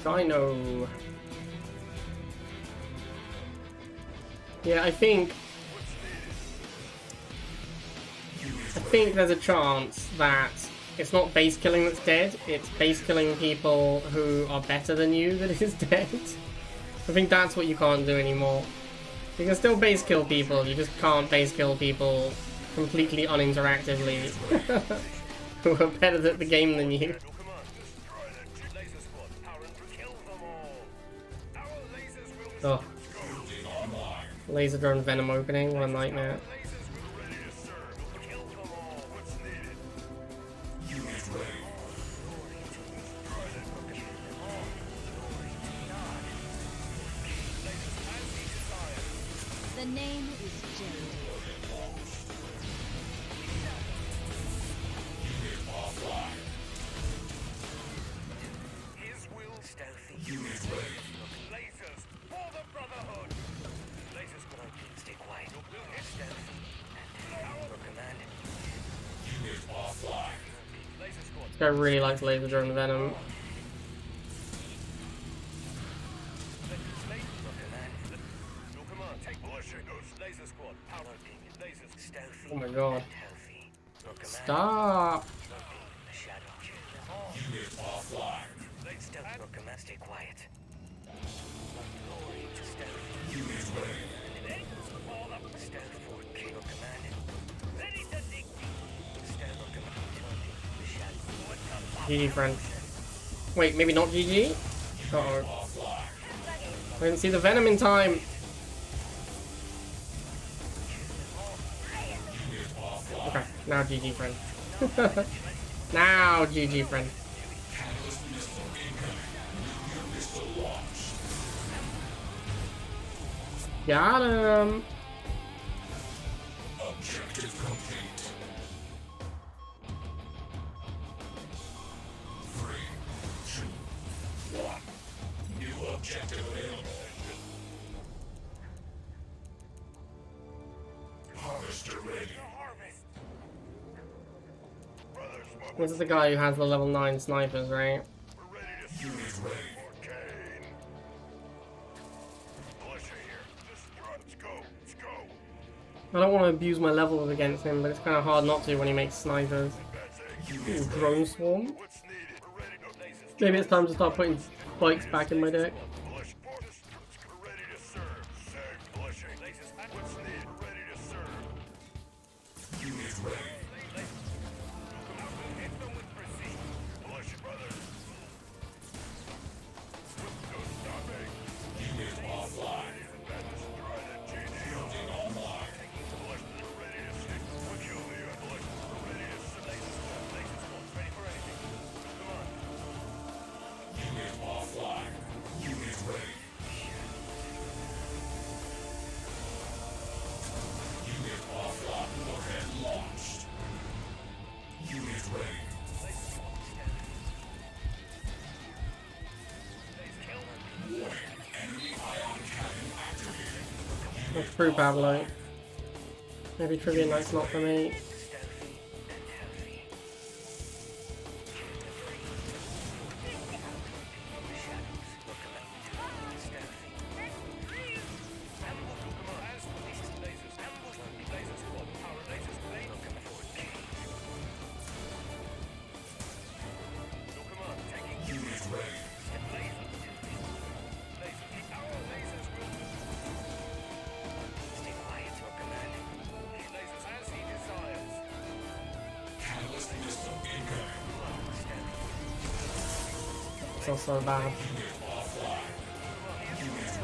Dino. Yeah, I think there's a chance that it's not base killing that's dead, it's base killing people who are better than you that is dead. I think that's what you can't do anymore. You can still base kill people, you just can't base kill people completely uninteractively who are better at the game than you. Oh. Laser drone venom opening, what a nightmare. The name is Jade. His will stealthy. Unit ready. Lasers for the Brotherhood. Lasers gonna stay quiet. His stealthy. For command. Unit offline. Laser squad. This guy really likes laser drone venom. Oh my god. Stop! Unit offline. Stay quiet. Unit ready. Stand for king of command. Ready to dig. Stand for command. GG, friend. Wait, maybe not GG? Uh-oh. I didn't see the venom in time. Okay, now GG, friend. Now GG, friend. Got him. Objective complete. 3, 2, 1. New objective available. Harvester ready. This is the guy who has the level 9 snipers, right? Unit ready. I don't want to abuse my levels against him, but it's kind of hard not to when he makes snipers. Ooh, drone swarm. Maybe it's time to start putting spikes back in my deck. Unit ready. Unit offline. Building online. Unit offline. Unit ready. Unit offline. Warhead launched. Unit ready. Enemy ion cannon activated. That's true, Pablo. Maybe Trivia Night's not for me. Unit ready. Catalyst missile incoming. It's not so bad. Unit offline. Unit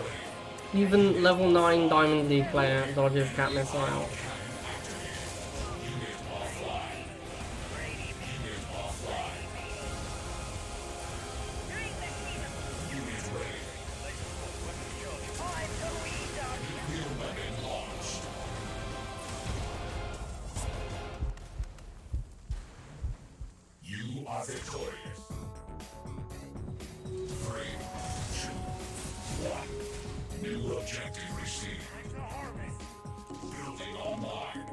ready. Even level 9 Diamond League player dodges Cat Missile out. Unit offline. Unit offline. Unit ready. Nuclear weapon launched. You are victorious. 3, 2, 1. New objective received. Building online.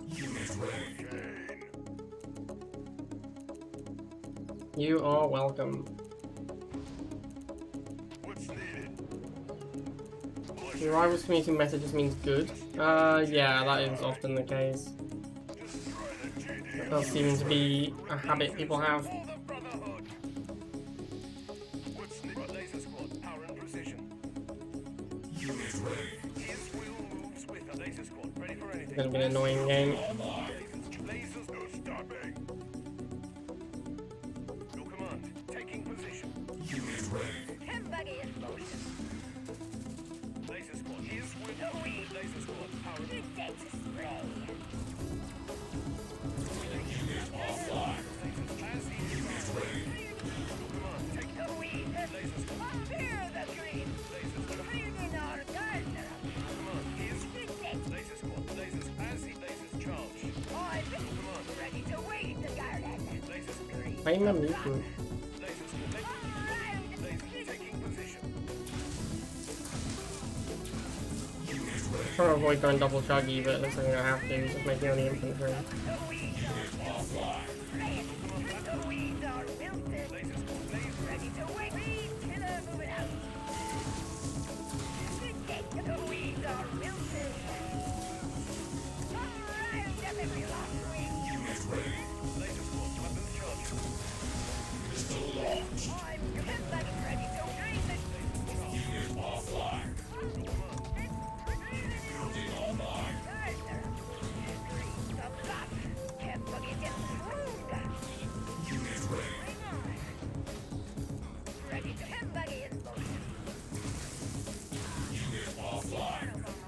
Unit ready. You are welcome. The rivals community meta just means good. Yeah, that is often the case. That does seem to be a habit people have. For the Brotherhood. Laser squad, power and precision. Unit ready. His will moves with the laser squad. Ready for anything. It's gonna be an annoying game. Lasers, no stopping. Your command, taking position. Unit ready. Chem buggy in motion. Laser squad, his will. Laser squad, power and Good day to spray. unit offline. As he is ready. Your command, take The weed. laser squad. Fear the green. Laser squad. Green in our garden. Command, his Good day. laser squad. Lasers as he lasers charge. I'm Command, ready to weed the garden. laser squad. I'm a mutant. Laser squad. Laser taking position. Trying to avoid going double chuggy, but it looks like I'm gonna have to, just making only infantry. The weeds are wilted. Laser squad. Laser. Ready to weed. Weed killer moving out. Good day. The weeds are wilted. Alright, every lost weed. Laser squad. Weapons charged. I'm everybody ready to dream it. The block. Can't buggy get through. Ready to him buggy in motion.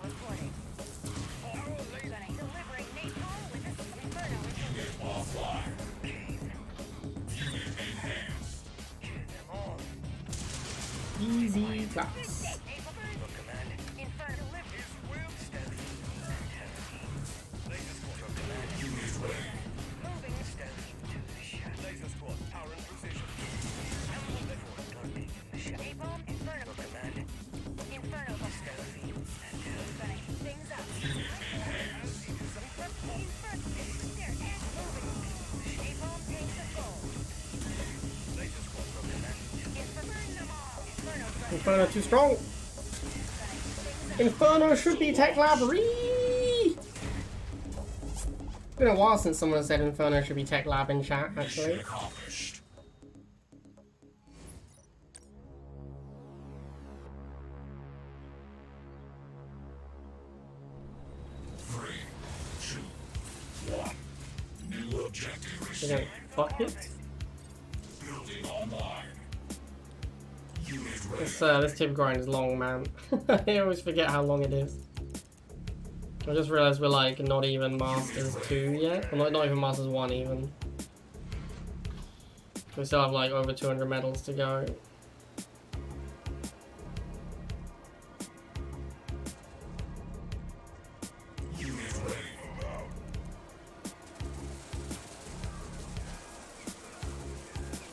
Reporting. Delivering napalm with this inferno. Easy claps. Your command. Inferno delivery. Stealthy and healthy. Laser squad. Your command. Unit ready. Moving. Stealthy to the shadow. Laser squad. Power and precision. Left lurking in the shadow. Napalm. Inferno. Your command. Inferno. Stealthy and healthy. Gonna heat things up. There and moving. Napalm takes a goal. Laser squad. Your command. Burn them all. Inferno. Inferno too strong. Inferno should be tech lab. It's been a while since someone said Inferno should be tech lab in chat, actually. Accomplished. Three, two, one. New objective You received. don't fuck it. Building online. Unit ready. This tip grind is long, man. I always forget how long it is. I just realized we're like not even Masters 2 yet. Well, not even Masters 1 even. We still have like over 200 medals to go. Unit ready.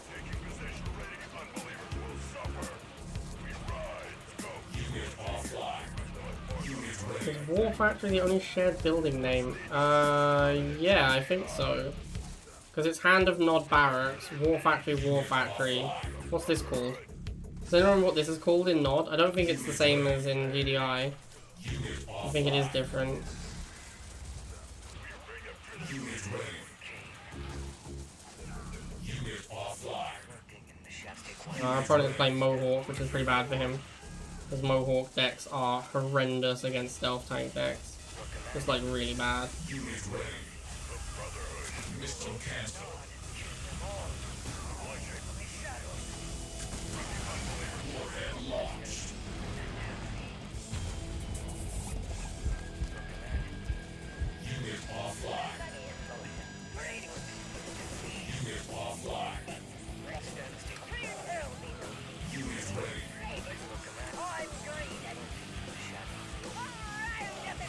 Taking position ready. Unbelievers will suffer. We rise. Go. Unit offline. Unit ready. Is War Factory the only shared building name? Yeah, I think so. Because it's Hand of Nod Barracks, War Factory, War Factory. What's this called? Does anyone remember what this is called in Nod? I don't think it's the same as in GDI. I think it is different. Unit ready. Unit offline. Lurking in the shadow. Stay quiet. I'm probably going to play Mohawk, which is pretty bad for him. Because Mohawk decks are horrendous against stealth tank decks. Just like really bad. Unit ready. Mission cancelled. Warhead launched. Unit offline. Unit offline. Unit ready. I'm green. Alright, every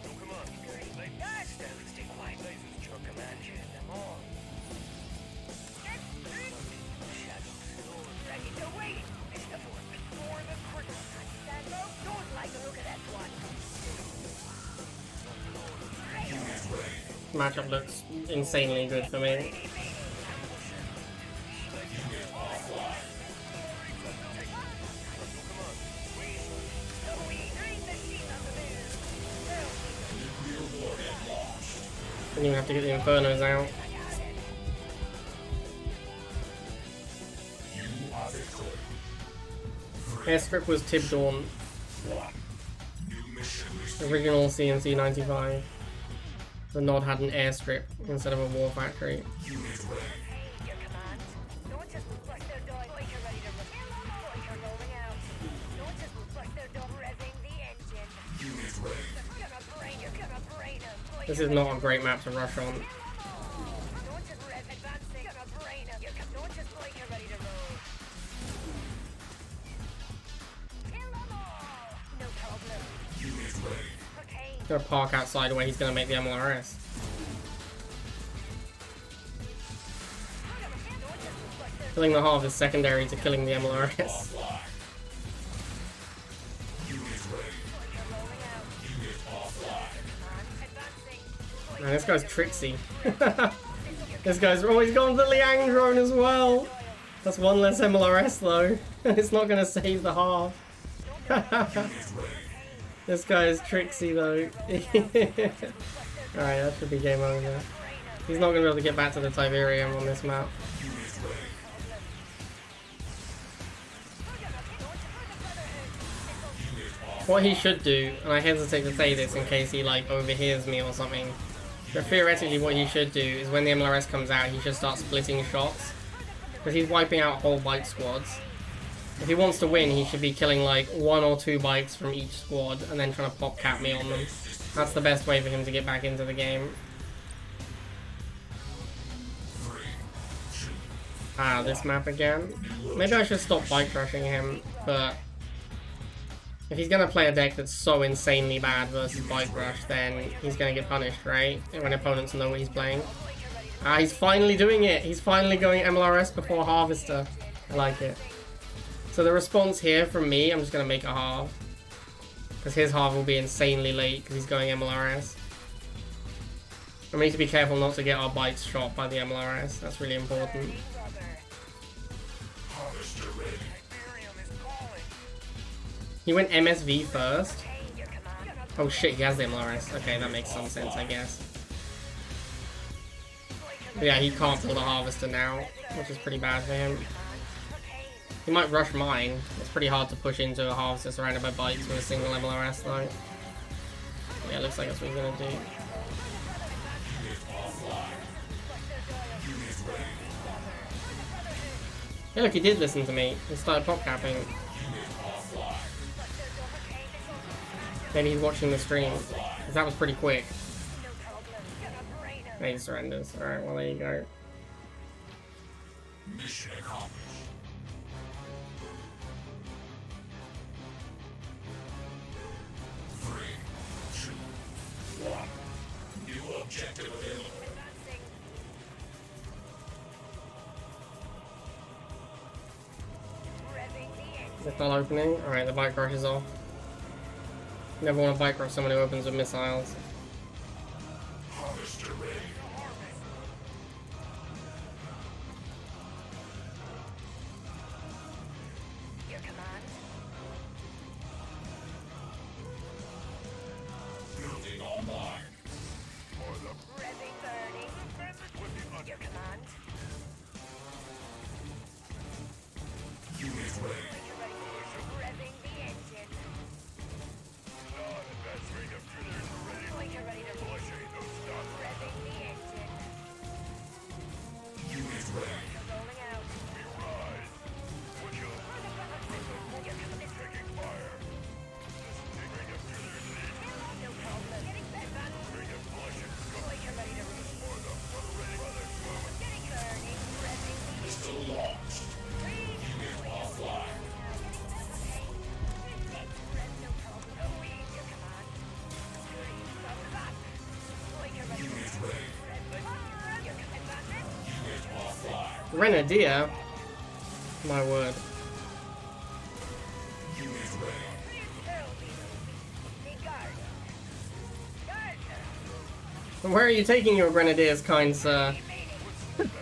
Your command. Stealth. Stay quiet. Lasers. Your command. Shoot them all. Shadows. ready to wait. Mr. Ford, for the critical. Stand up. Don't like the look of that one. Matchup looks insanely good for me. Didn't even have to get the Infernos out. Airstrip was Tibdawn. Original CNC 95. The Nod had an airstrip instead of a war factory. Your command. No one just flush their door. Like you're ready to run. Like you're rolling out. No one just flush their door. Revving the engine. You're gonna brain him. Like This you're is ready not a great map to rush on. No one just rev advancing. Gonna brain him. No one just like you're ready to roll. Kill them all. No problem. Okay. Gonna park outside where he's gonna make the MLRS. Killing the Halve is secondary to killing the MLRS. Man, this guy's tricksy. This guy's always gone the Liang drone as well. That's one less MLRS though. It's not gonna save the Halve. This guy is tricksy though. Alright, that should be game over. He's not gonna be able to get back to the Tiberium on this map. What he should do, and I hesitate to say this in case he like overhears me or something, but theoretically what he should do is when the MLRS comes out, he should start splitting shots. Because he's wiping out whole bike squads. If he wants to win, he should be killing like 1 or 2 bikes from each squad and then trying to pop cap me on them. That's the best way for him to get back into the game. Ah, this map again. Maybe I should stop bike rushing him, but if he's gonna play a deck that's so insanely bad versus bike rush, then he's gonna get punished, right? When opponents know what he's playing. Ah, he's finally doing it! He's finally going MLRS before Harvester. I like it. So the response here from me, I'm just gonna make a halve. Because his halve will be insanely late because he's going MLRS. And we need to be careful not to get our bikes shot by the MLRS. That's really important. Tiberium is calling. He went MSV first. Oh shit, he has the MLRS. Okay, that makes some sense, I guess. But yeah, he can't pull the Harvester now, which is pretty bad for him. He might rush mine. It's pretty hard to push into a Harvester surrounded by bikes with a single MLRS though. Yeah, looks like that's what he's gonna do. Yeah, look, he did listen to me. He started pop capping. Maybe he's watching the stream, because that was pretty quick. And he surrenders. Alright, well there you go. Mission accomplished. New objective available. It's not opening. Alright, the bike rush is off. Never want to bike rush someone who opens with missiles. Harvester ready. Your command. Building online. Revving burning. Your command. Unit ready. Revving the engine. Like you're ready to roll. Revving the engine. Unit ready. You're rolling out. Your command. No problem. Getting advanced. Like you're ready to roll. Getting burning. Revving the Pistol launched. Unit offline. no problem. Your command. Like you're ready to Unit ready. Your command. Unit offline. Grenadier? My word. Unit ready. Where are you taking your grenadiers, kind sir? Time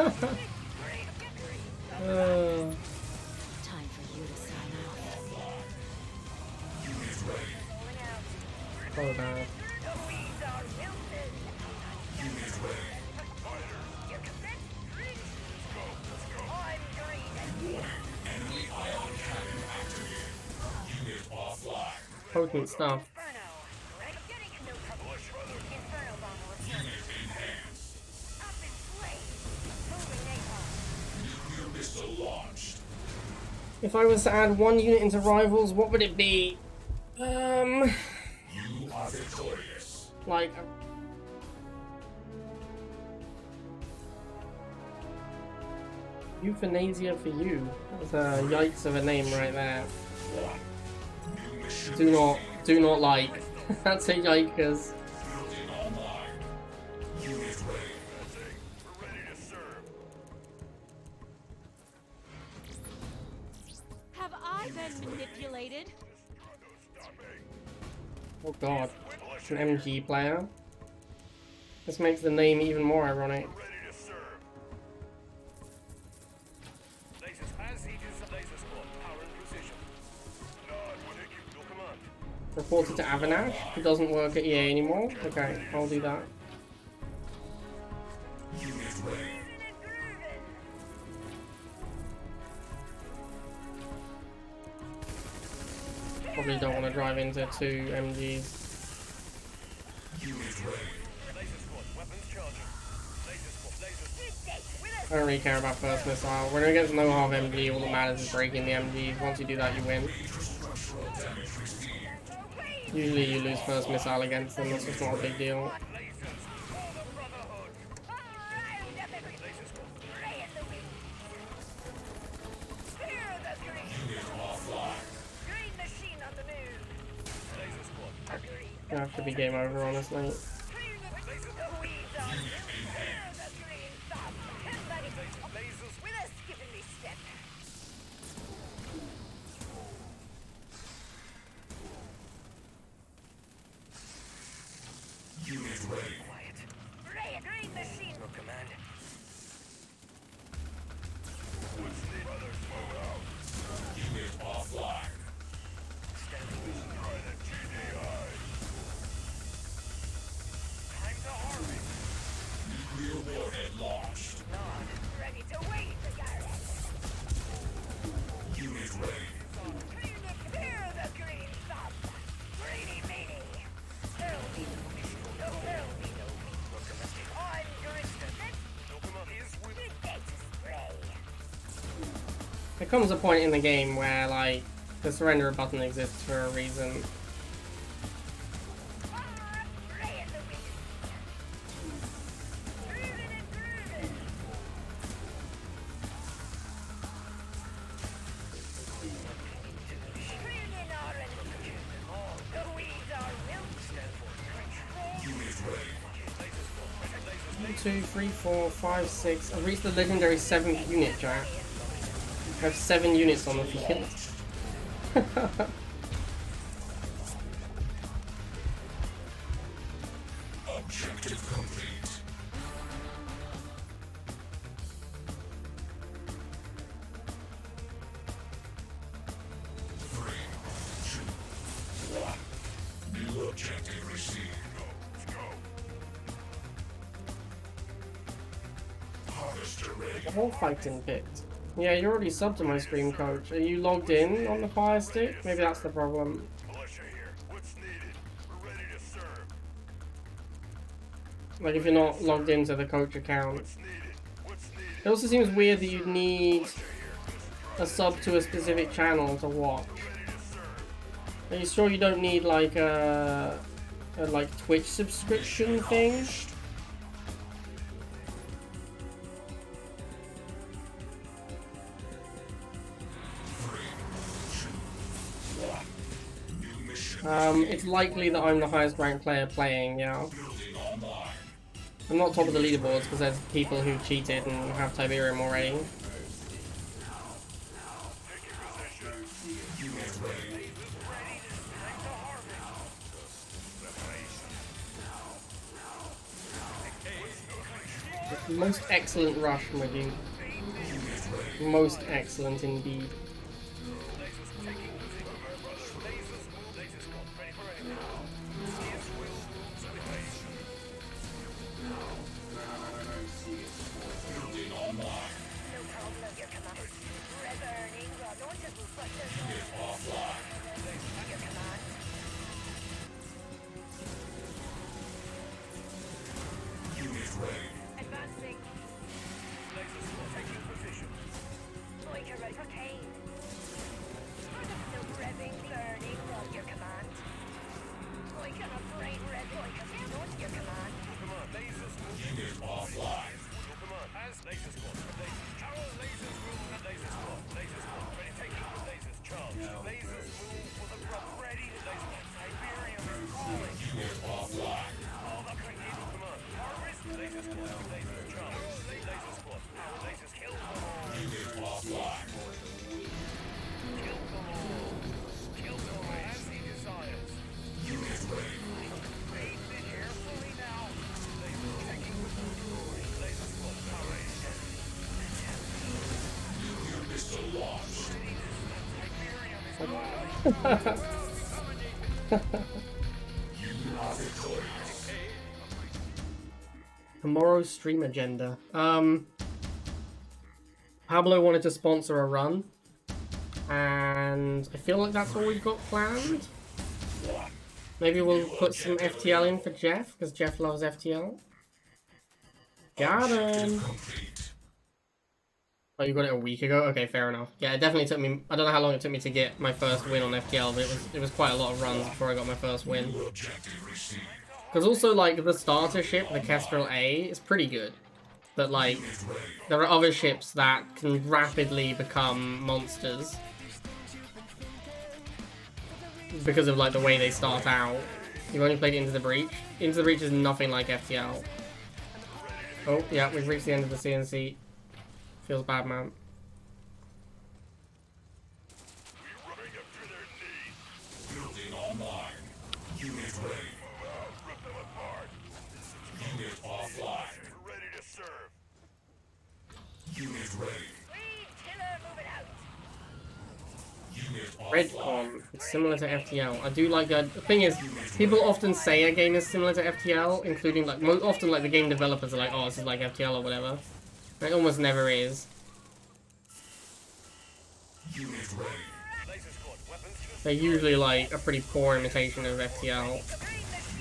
for you to sign off. Unit ready. Oh bad. Unit ready. potent stuff. Inferno. Right? Getting no trouble. Inferno bomb will return. Up in flames. Moving napalm. Nuclear missile launched. If I was to add one unit into Rivals, what would it be? You are victorious. Like... Euthanasia for you. That's a yikes of a name right there. New mission Do not like. That's a yikers. building online. Unit ready. We're ready to serve. Have I been manipulated? Oh god. It's an MG player. This makes the name even more ironic. Ready to serve. Lasers as aegis of laser squad. Power and precision. Nod when it gives no command. Reported to Avanash, who doesn't work at EA anymore. Okay, I'll do that. Unit ready. Probably don't want to drive into two MGs. Unit ready. Laser squad. Weapons charging. Laser squad. Lasers. I don't really care about first missile. When it gets no half MG, all that matters is breaking the MGs. Once you do that, you win. Structural damage received. Usually you lose first missile against them, that's just not a big deal. Lasers. For the Brotherhood. Laser squad. Ray in the wind. Clear the green. Unit offline. Green machine on the move. Laser squad. Green. It have to be game over, honestly. Clear the weeds on you. Clear the green thumb. Everybody Lasers. with a skipping step. Unit ready. Quiet. Ray, green machine. No command. Unit offline. Time to harvest. Nuclear warhead launched. Ready to wait, Garrett. Unit ready. Clear the green thumb. Greeny meaty. There'll be no mission. There'll be no meat. I'm Griston. No command. Is with Good day to spray. There comes a point in the game where, like, the surrender button exists for a reason. Ray in the wind. Groovin' and groovin'. Green in orange. The weeds are milk. Unit ready. 1, 2, 3, 4, 5, 6. I've reached the legendary 7th unit, Jack. I have 7 units on the field. Objective complete. Three, two, one. New objective received. Let's go. Harvester ready. The whole fighting picked. Yeah, you're already subbed to my stream, coach. Are you logged in on the Fire Stick? Maybe that's the problem. militia here. What's needed? We're ready to serve. Like, if you're not logged into the coach account. What's needed? What's needed? It also seems weird that you'd need a sub to a specific channel to watch. Are you sure you don't need, like, a like, Twitch subscription thing? New mission It's likely that I'm the highest ranked player playing, yeah. building online. I'm not top of the leaderboards because there's people who cheated and have Tiberium already. Unit ready. Most excellent rush, my dude. Most excellent indeed. Building online. No problem, your command. Red burning, launches will flush their Unit offline. your command. Tomorrow's stream agenda. Pablo wanted to sponsor a run, and I feel like that's all we've got planned. Maybe we'll put some FTL in for Jeff, because Jeff loves FTL. Got him! Oh, you got it a week ago? Okay, fair enough. Yeah, it definitely took me... I don't know how long it took me to get my first win on FTL, but it was quite a lot of runs before I got my first win. Because also, like, the starter ship, the Kestrel A, is pretty good. But, like, there are other ships that can rapidly become monsters. Because of, like, the way they start out. You've only played Into the Breach. Into the Breach is nothing like FTL. Oh, yeah, we've reached the end of the CNC. Feels bad, man. Building online. Unit ready. Rip them apart. Unit offline. Ready to serve. Unit ready. Lead killer moving out. Unit offline. Redcon, it's similar to FTL. I do like that. The thing is, people often say a game is similar to FTL, including like often like the game developers are like, oh, this is like FTL or whatever. It almost never is. Unit ready. Laser squad, weapons to the They're usually like a pretty poor imitation of FTL.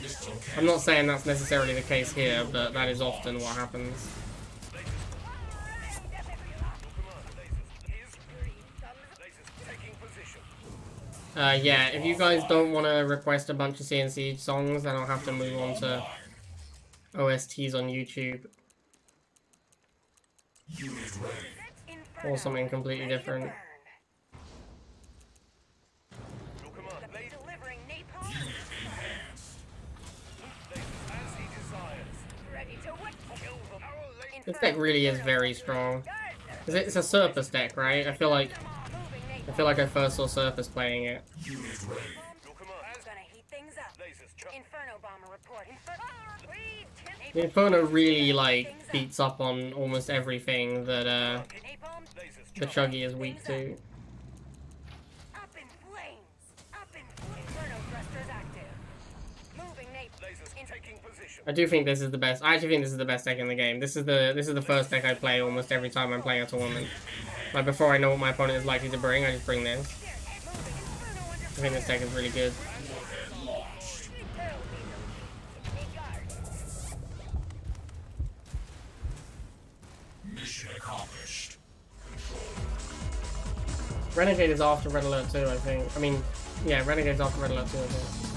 Missile I'm not saying that's necessarily the case here, but that is often what happens. lasers taking position. Yeah, if you guys don't want to request a bunch of CNC songs, then I'll have to move on to OSTs on YouTube. Unit ready. Or something completely different. Your command, laser Delivering napalm. Unit enhanced. lasers as he desires. Ready to whip. Kill them. Our laser This deck really is very strong. It's a Surface deck, right? I feel like I first saw Surface playing it. Unit ready. Your command. As Gonna heat things up. lasers chuck. Inferno bomber report. Lead The Inferno really like beats up on almost everything that napalm. the chuggy is weak to. Up in flames. Up in flames. Inferno thrusters active. Moving napalm. Lasers taking position. I do think this is the best. I actually think this is the best deck in the game. This is the first deck I play almost every time I'm playing a tournament. Like before I know what my opponent is likely to bring, I just bring this. I think this deck is really good. Mission accomplished. Renegade is after Red Alert 2, I think. I mean, yeah, Renegade is after Red Alert 2, I think.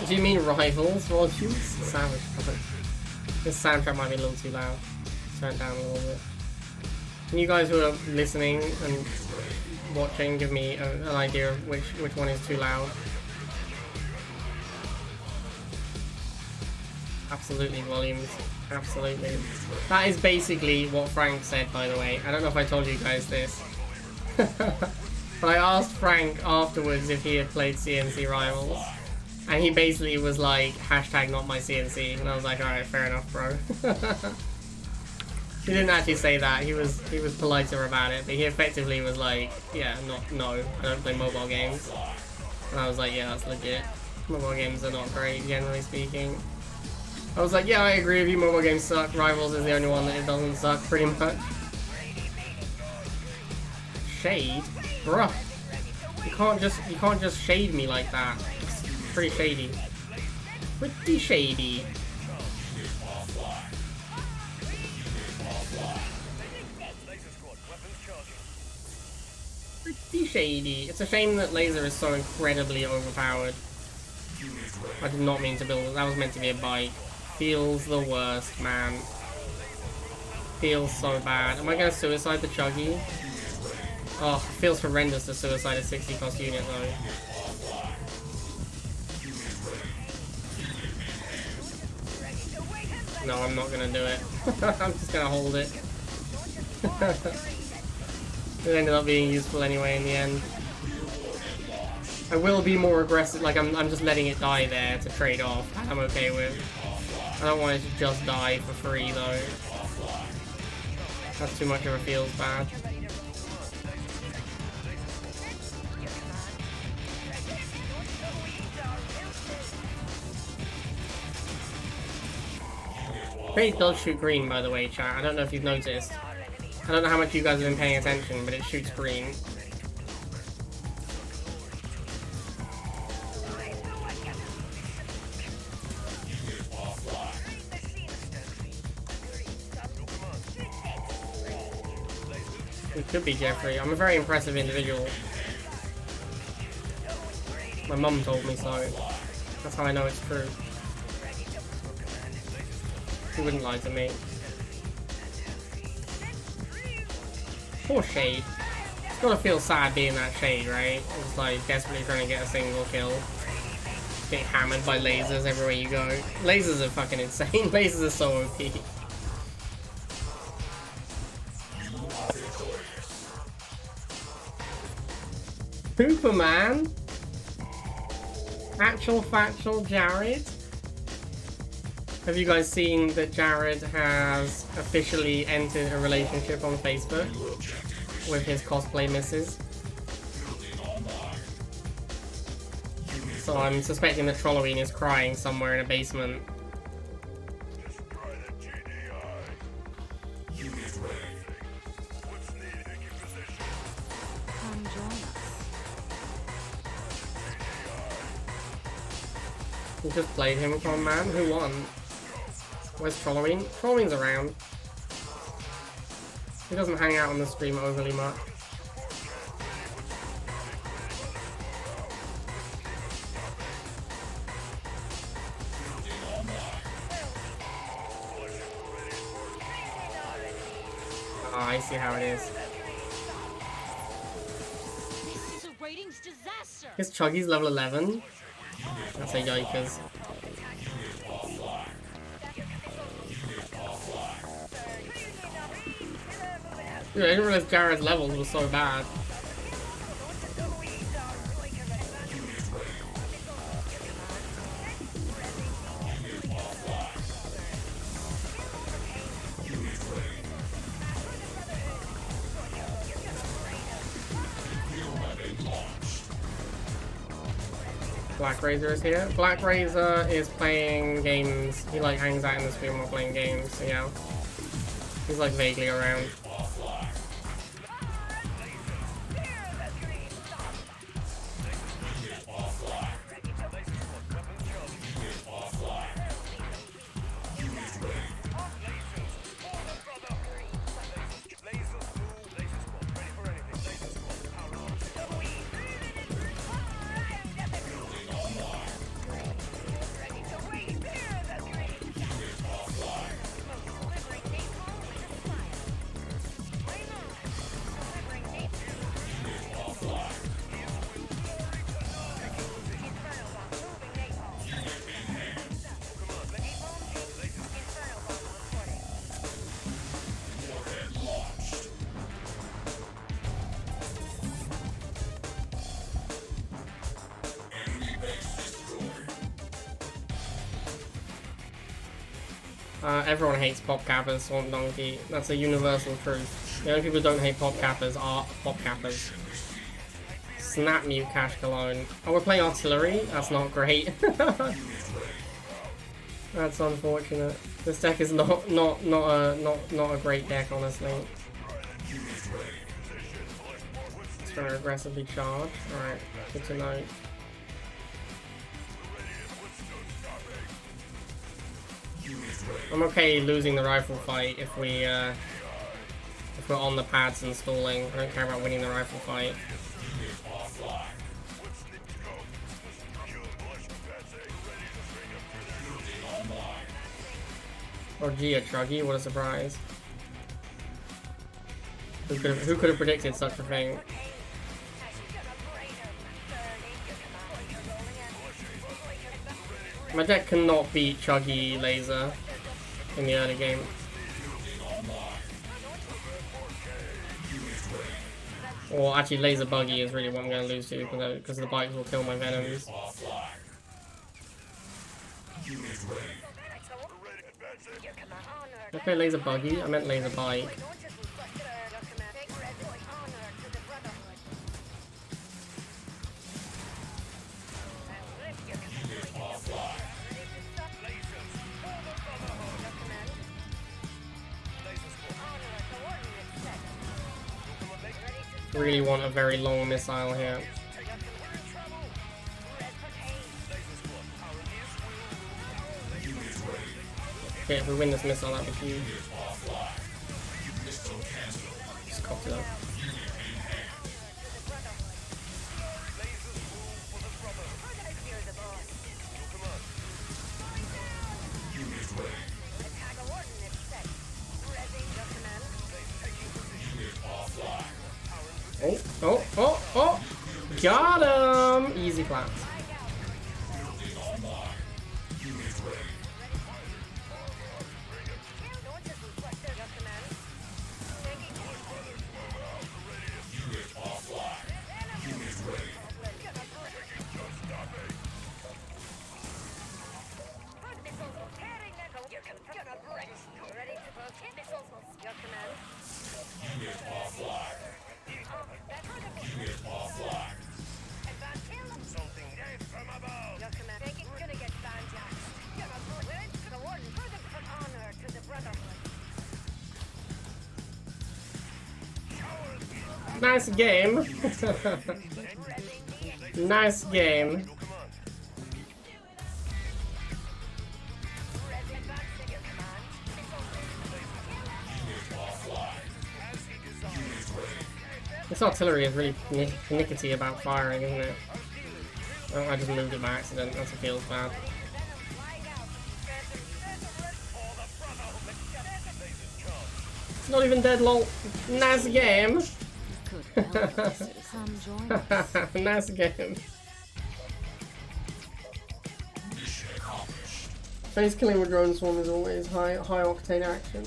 Do you mean rivals, Rogers? Savage. This soundtrack might be a little too loud. Turn it down a little bit. Can you guys who are listening and watching give me an idea of which one is too loud? Absolutely, volumes. Absolutely. That is basically what Frank said, by the way. I don't know if I told you guys this. But I asked Frank afterwards if he had played CNC Rivals. And he basically was like, hashtag not my CNC. And I was like, alright, fair enough, bro. He didn't actually say that. He was politer about it. But he effectively was like, yeah, no, I don't play mobile games. And I was like, yeah, that's legit. Mobile games are not great, generally speaking. I was like, yeah, I agree with you, mobile games suck. Rivals is the only one that it doesn't suck, pretty much. Shade? Bruh. You can't just shade me like that. It's pretty shady. Pretty shady. Laser squad, weapons charging. Pretty shady. It's a shame that laser is so incredibly overpowered. I did not mean to build it. That was meant to be a bike. Feels the worst, man. Feels so bad. Am I gonna suicide the chuggy? Oh, it feels horrendous to suicide a 60 cost unit though. No, I'm not gonna do it. I'm just gonna hold it. It ended up being useful anyway in the end. I will be more aggressive, like I'm just letting it die there to trade off. I'm okay with. I don't want it to just die for free though. That's too much of a feels bad. Phase does shoot green, by the way, chat. I don't know if you've noticed. I don't know how much you guys have been paying attention, but it shoots green. It could be Jeffrey. I'm a very impressive individual. My mum told me so. That's how I know it's true. She wouldn't lie to me. Poor Shade. It's gotta feel sad being that Shade, right? It's like desperately trying to get a single kill. Getting hammered by lasers everywhere you go. Lasers are fucking insane. Lasers are so OP. Superman? Actual factual Jared? Have you guys seen that Jared has officially entered a relationship on Facebook with his cosplay missus? So I'm suspecting that Trolloween is crying somewhere in a basement. Come join us. We just played him upon man. Who won? Where's Trolloween? Trolloween's around. He doesn't hang out on the stream overly much. Ah, I see how it is. This is a ratings disaster. His chuggies level 11. That's a yikers. Dude, I didn't realize Jared's levels were so bad. Black Razor is here. Black Razor is playing games. He like hangs out in the stream while playing games, so yeah. He's like vaguely around. Everyone hates pop cappers, Swamp Donkey. That's a universal truth. The only people who don't hate pop cappers are pop cappers. Snap mute Cash Cologne. Oh, we're playing artillery? That's not great. That's unfortunate. This deck is not a great deck, honestly. It's trying to aggressively charge. Alright, good to know. I'm okay losing the rifle fight if we're on the pads and stalling. I don't care about winning the rifle fight. Or Gia Chuggy, what a surprise. Who could have predicted such a thing? My deck cannot beat Chuggy Laser in the early game. Or actually, laser buggy is really what I'm going to lose to because the bikes will kill my venoms. Offline. Unit ready. Your command. Honor. Okay, laser buggy. I meant laser bike. Launches will cluster. Your command. Take red. Honor to the Brotherhood. I'll lift your command. Unit offline. Ready to stop. Lasers for the Brotherhood. Your command. Laser squad. Honor. Coordinates set. Ready to stop. Really want a very long missile here. Your command. We're in trouble. Red cocaine. Laser squad. Our ears will. Unit ready. Okay, if we win this missile, that'd be huge. Unit offline. Missile cancelled. Just cocked it up. Unit in hand. To the Brotherhood. Lasers rule for the Brotherhood. You're the boss. Your command. Unit ready. Attack coordinates set. Rezzing your command. Taking position. Unit offline. Oh! Got him! Easy claps. Building online. Unit ready. Launches will cluster your command. Taking Unit offline. Unit ready. missiles will tearing their gonna break. Ready to both hit missiles will your command. Unit offline. Unit offline. Advance kill. Something dead from above. Your command. Taking gonna get banjaxed. We're into the warden. Further put honor to the Brotherhood. Nice game. Rezzing the Nice game. Your command. Rezzing advancing your command. Unit offline. As he desires. This artillery is really pernickety about firing, isn't it? Oh, I just moved it by accident. That's what feels bad. It's not even dead, lol. Nice game. Good Obelisk. Come join us. Nice game. Mission accomplished. Face killing with drone swarm is always high octane action.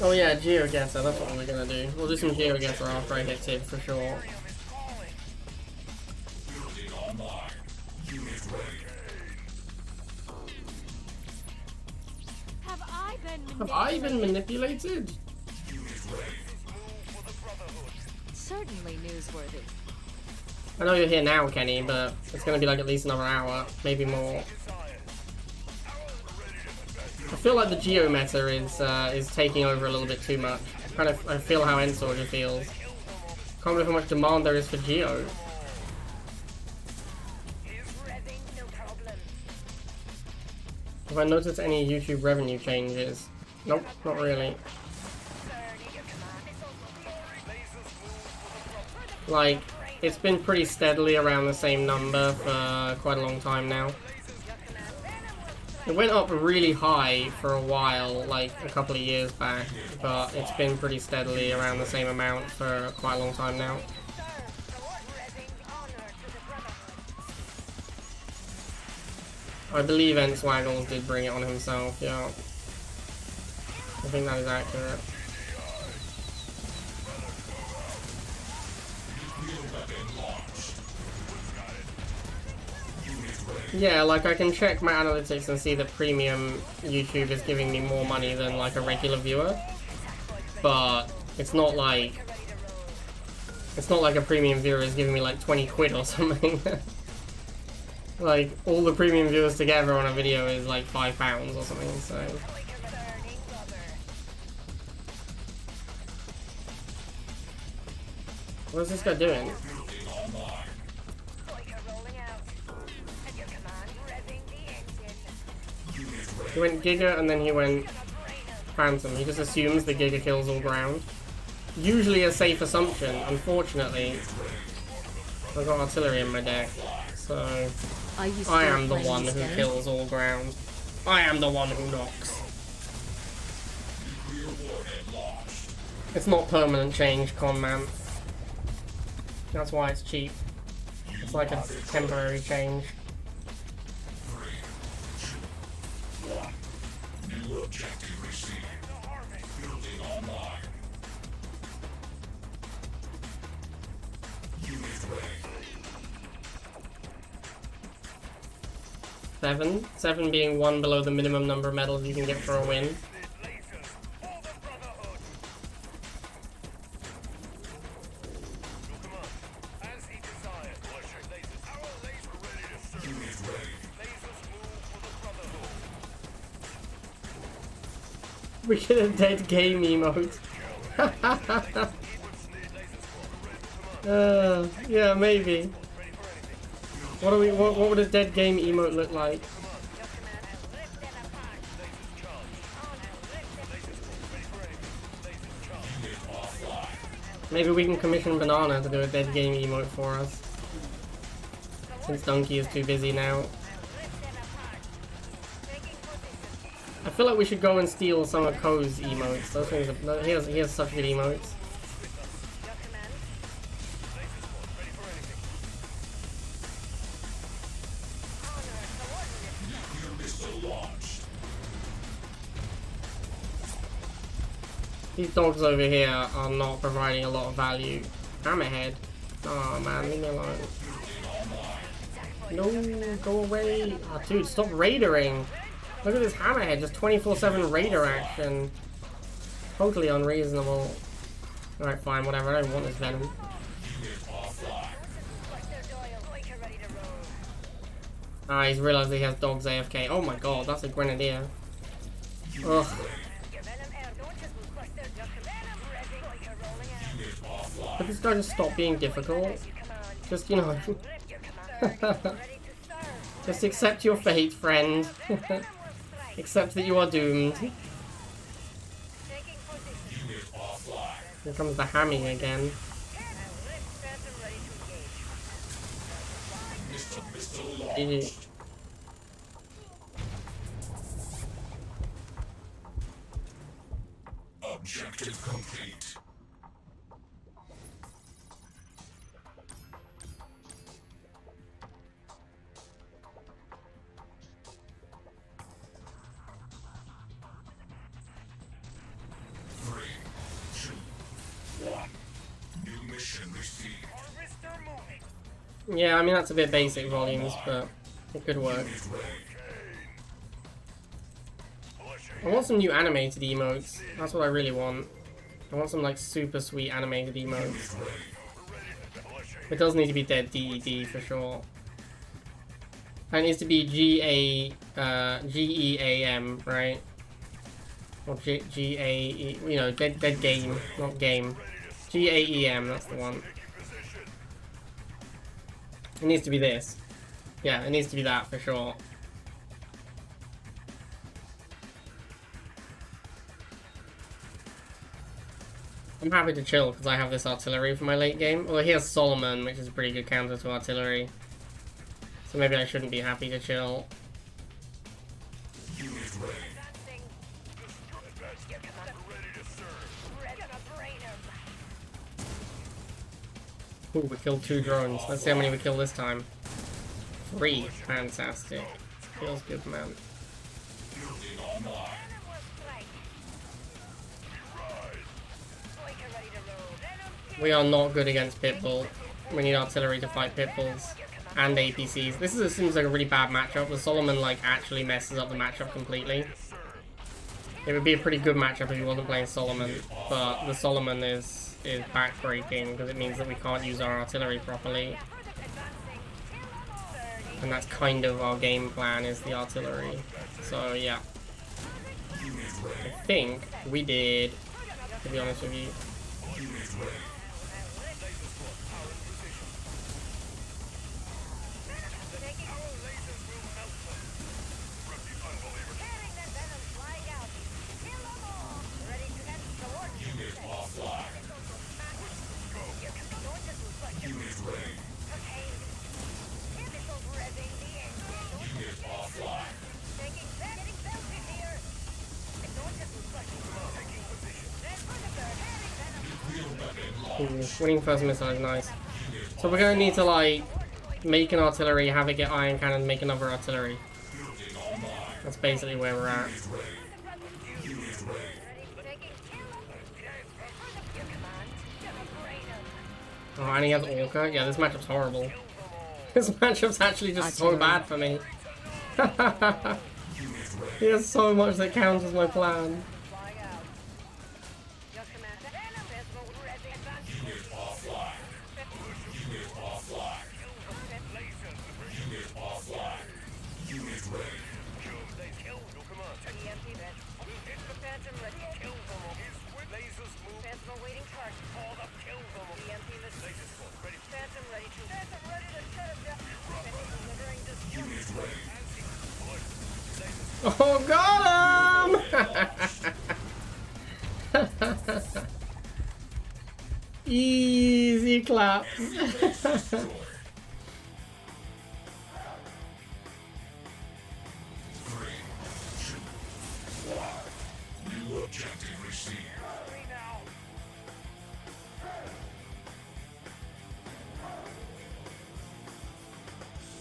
Oh yeah, GeoGuessr, that's what we're gonna do. We'll do some GeoGuessr after I hit Tib for sure. Building online. Unit ready. Have I been Have I been manipulated? Unit ready. Certainly newsworthy. I know you're here now, Kenny, but it's gonna be like at least another hour, maybe more. I feel like the Geo meta is taking over a little bit too much. I feel how Ensorger feels. Can't believe how much demand there is for Geo. Rezzing, no problem. Have I noticed any YouTube revenue changes? Nope, not really. Like, it's been pretty steadily around the same number for quite a long time now. It went up really high for a while, like a couple of years back, but it's been pretty steadily around the same amount for quite a long time now. I believe Enswaggles did bring it on himself, yeah. I think that is accurate. Yeah, like I can check my analytics and see that premium YouTube is giving me more money than like a regular viewer. But it's not like a premium viewer is giving me like 20 quid or something. Like all the premium viewers together on a video is like £5 or something, so what is this guy doing? He went Giga and then he went Phantom. He just assumes the Giga kills all ground. Usually a safe assumption. Unfortunately, I've got artillery in my deck, so I am the one who kills all ground. I am the one who knocks. It's not permanent change, con man. That's why it's cheap. It's like a temporary change. New objective 7. 7 being 1 below the minimum number of medals you can get for a win. Lasers for the Brotherhood. Your command. As he desired. Pushing lasers. Our laser ready to serve. Unit ready. Lasers move for the Brotherhood. We get a dead game emote. Yeah, maybe. What would a dead game emote look like? Your command. I'll rip them apart. Lasers charged. I'll rip them Lasers ready for anything. Lasers charged. Unit offline. Maybe we can commission Banana to do a dead game emote for us. Since Donkey is too busy now. I'll rip them apart. Taking position. I feel like we should go and steal some of Ko's emotes. Those things are, he has such good emotes. Your command. Lasers ready for anything. Honor coordinates. Nuclear missile launched. These dogs over here are not providing a lot of value. Hammerhead. Oh man, leave me alone. No, go away. Oh, dude, stop raidering. Look at this Hammerhead, just 24/7 raider action. Totally unreasonable. Alright, fine, whatever. I don't want this Venom. Unit offline. Buster Doyle. Boyka ready to roll. Ah, he's realized he has dogs AFK. Oh my god, that's a grenadier. Ugh. Your Venom air launches will buster. Your command. Ready. Boyka rolling out. Unit offline. Could this guy just stop being difficult? Your command. Just, you know, Rip your command. Ready to serve. just accept your fate, friend. Will strike. Accept that you are doomed. Taking position. Unit offline. Here comes the hamming again. I'll rip Phantom ready to engage. Missile GG. launched. Objective complete. Three, two, one. New mission received. Harvester moving. Yeah, I mean, that's a bit basic volumes, but it could work. Unit ready. I want some new animated emotes. That's what I really want. I want some, like, super sweet animated emotes. It does need to be dead DED for sure. And it needs to be GEAM, right? Or GAE, you know, dead game, not game. GAEM, that's the one. It needs to be this. Yeah, it needs to be that for sure. I'm happy to chill because I have this artillery for my late game. Well, he has Solomon, which is a pretty good counter to artillery. So maybe I shouldn't be happy to chill. Unit ready. Advancing. Your command. Ready to serve. We're gonna brain him. Ooh, we killed 2 drones. Let's see how many we kill this time. 3. Fantastic. Feels good, man. Building online. Venom will strike. Boyka ready to roll. Venom. We are not good against Pitbull. We need artillery to fight Pitbulls. And APCs. This seems like a really bad matchup. The Solomon, like, actually messes up the matchup completely. It would be a pretty good matchup if he wasn't playing Solomon. But the Solomon is backbreaking because it means that we can't use our artillery properly. And that's kind of our game plan, is the artillery. So, yeah. I think we did, to be honest with you. Unit ready. Unit offline. Unit ready. Unit offline. Nuclear weapon Ooh, launched. winning first missile is nice. So we're gonna need to, like, make an artillery, have it get iron cannon, make another artillery. Building online. That's basically where we're at. Unit ready. Unit ready. Oh, and he has Orca? Yeah, this matchup's horrible. This matchup's actually just so bad for me. He has so much that counters my plan. Flying out. Your command. Venom physical resin advanced. Unit offline. Unit offline. Unit offline. Unit ready. They killed your command. EMP vent. It's the Phantom ready. Kill them all. His lasers move. Phantom awaiting charge. All up. Kill them all. EMP missile. Laser squad ready. Phantom ready to. Phantom ready to shut him down. Phantom delivering destruction. Unit ready. Oh, got him! Easy claps. Destroyed. Three, two, one. New objective received. Three now.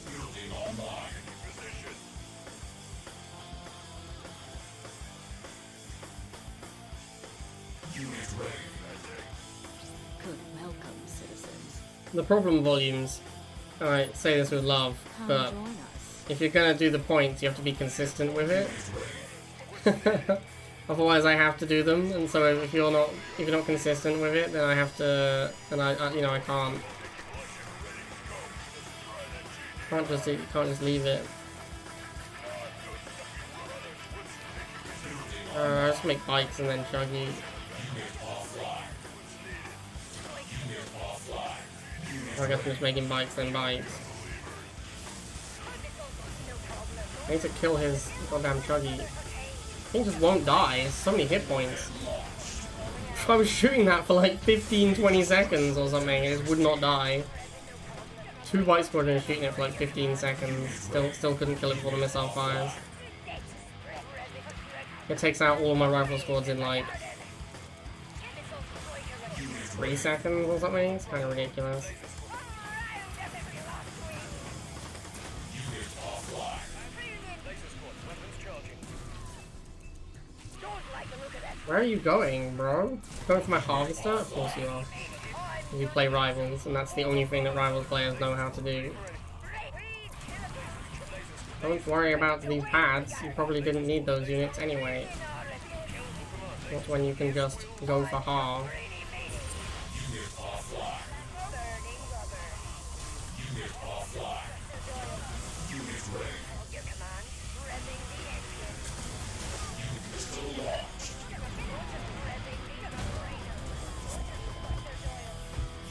Building online. Position. Unit ready. Good welcome, citizens. The problem volumes. Alright, say this with love, Come but join us. if you're gonna do the points, you have to be consistent with it. Otherwise, I have to do them, and so if you're not consistent with it, then I have to, then I you know, I can't just leave it. I just make bikes and then chuggies. Unit offline. Unit offline. I guess I'm just making bikes then bikes. I need to kill his goddamn chuggy. He just won't die. It's so many hit points. I was shooting that for like 15-20 seconds or something, and it would not die. 2 bite squadrons shooting it for like 15 seconds. Still couldn't kill it before the missile fires. It takes out all my rifle squads in like 3 seconds or something. It's kind of ridiculous. Unit offline. Laser squad. Weapons charging. Don't like the look of that. Where are you going, bro? Going for my harvester? Of course you are. You play Rivals, and that's the only thing that Rivals players know how to do. Don't worry about these pads, you probably didn't need those units anyway. That's when you can just go for half. Unit offline. Unit offline. Unit ready. Your command. Revving the engine. Missile launched. Revving the generator.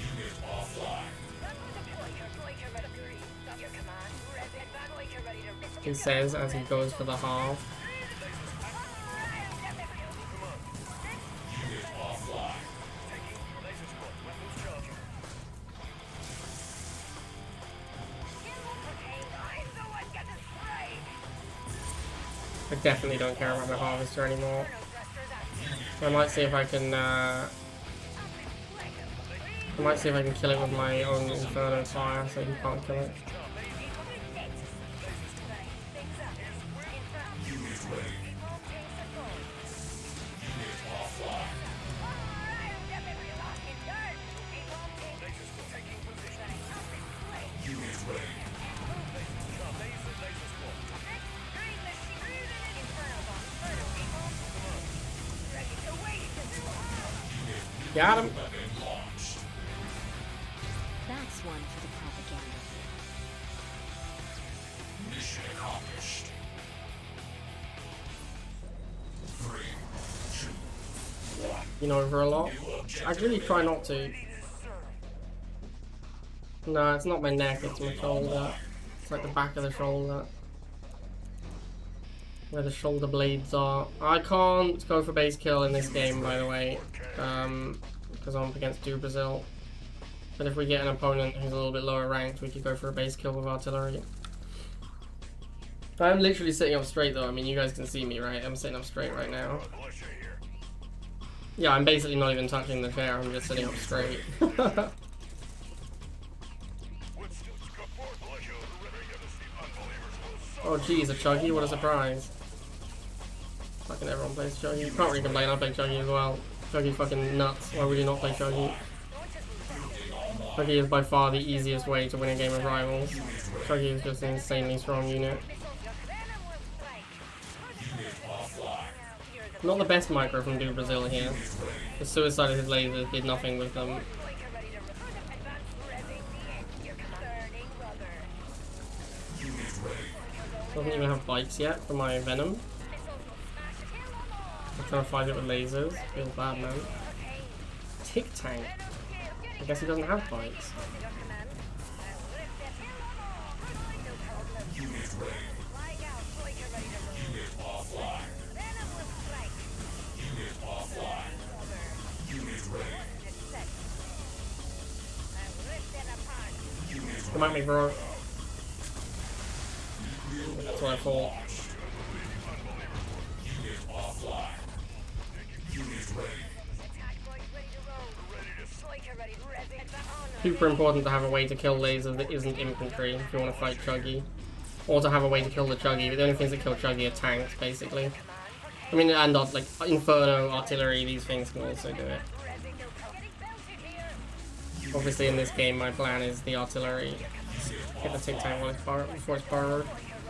Unit offline. Your command. Revving. Ready to. He says as he goes for the half. Unit offline. Laser squad. Weapons charging. I definitely don't care about my harvester anymore. I might see if I can kill it with my own Inferno fire so he can't kill it. Unit ready. Unit offline. Laser squad taking position. Unit ready. Laser squad. Got him! Weapon launched. That's one for the propaganda. Mission accomplished. 3, 2, 1. Been over a lot. New I objective. really try not to. No, it's not my neck, it's my shoulder. It's like the back of the shoulder. Where the shoulder blades are. I can't go for base kill in this game, by the way. Because I'm up against Do Brazil. But if we get an opponent who's a little bit lower ranked, we could go for a base kill with artillery. I'm literally sitting up straight though. I mean, you guys can see me, right? I'm sitting up straight right now. Militia here. Yeah, I'm basically not even touching the chair. I'm just sitting up straight. Oh geez, a chuggy, what a surprise. Fucking everyone plays chuggy. You can't really complain, I play chuggy as well. Chuggy fucking nuts, why would you not play chuggy? Chuggy is by far the easiest way to win a game of Rivals. Chuggy is just an insanely strong unit. Not the best micro from Do Brazil here. The suicide of his lasers did nothing with them. Boy, you're ready to advance rezzing the end. Your command. Burning rubber. Doesn't even have bikes yet for my Venom. Missiles will smash it. Kill 'em all. I'm trying to fight it with lasers. Feels bad, man. Okay. Tick Tank. Venom kill. I guess he doesn't have bikes. Your command. I'll lift it. Kill 'em all. No problem. Flying out. Boy, you're ready to roll. Venom will strike. Rubber. It's set. I'll rip it apart. Come at me, bro. That's what I thought. Attack boys ready to roll. Boy, you're ready. Rezzing the honor. Super important to have a way to kill lasers that isn't infantry if you want to fight Chuggy. Or to have a way to kill the Chuggy, but the only things that kill Chuggy are tanks, basically. I mean, and like Inferno, Artillery, these things can also do it. Rezzing no problem. Getting belted here. Obviously in this game my plan is the Artillery. Get the Tick Tank while it's before it's borrowed.